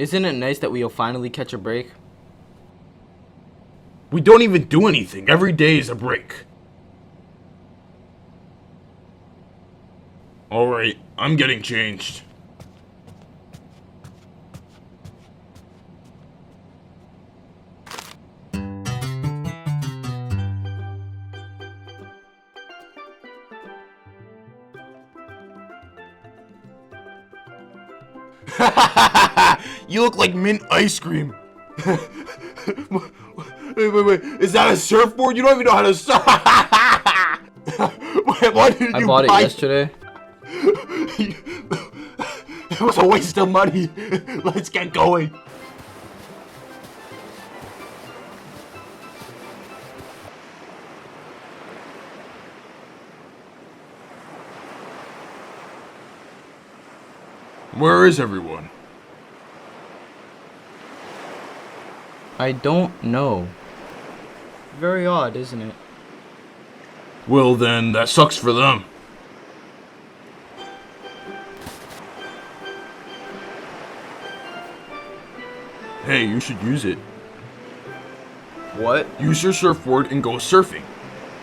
Isn't it nice that we'll finally catch a break? We don't even do anything. Every day is a break. Alright, I'm getting changed. You look like mint ice cream. Wait. Is that a surfboard? You don't even know how to surf. Wait, why did you I bought it yesterday. It was a waste of money. Let's get going. Where is everyone? I don't know. Very odd, isn't it? Well then, that sucks for them. Hey, you should use it. What? Use your surfboard and go surfing.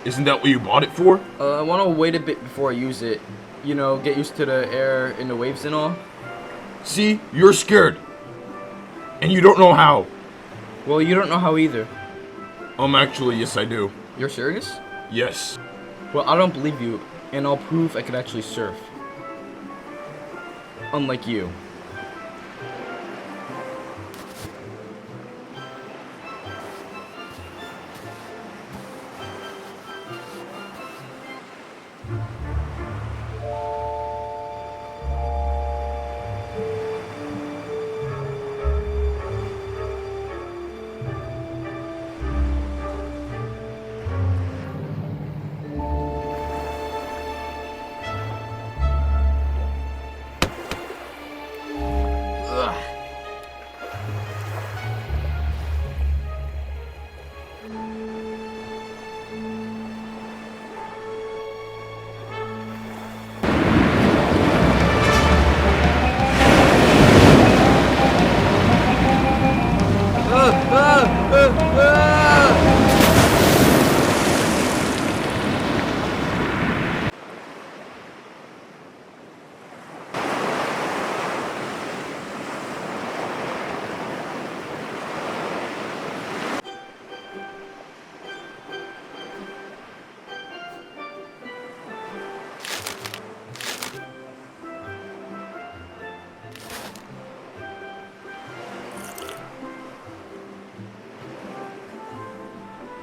Isn't that what you bought it for? I want to wait a bit before I use it. You know, get used to the air and the waves and all. See, you're scared. And you don't know how. Well, you don't know how either. Actually, yes I do. You're serious? Yes. Well, I don't believe you, and I'll prove I can actually surf. Unlike you.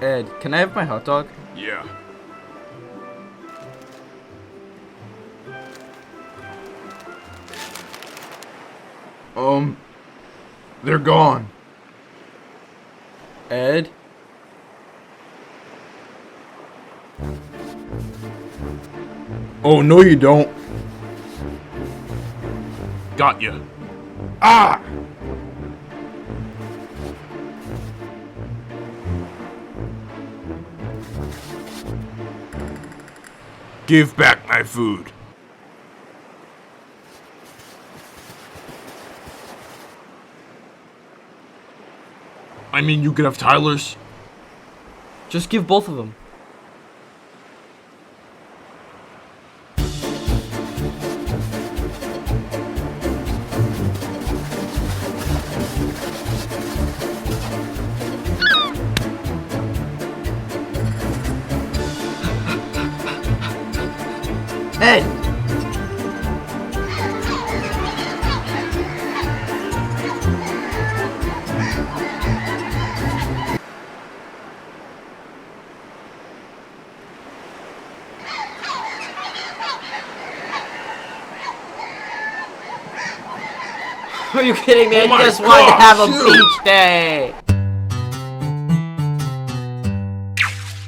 Ed, can I have my hot dog? Yeah. They're gone. Ed? Oh, no you don't. Got ya. Ah! Give back my food. I mean, you could have Tyler's. Just give both of them. Ed! Are you kidding me? Oh I my just wanted to gosh, have a shoot. beach day!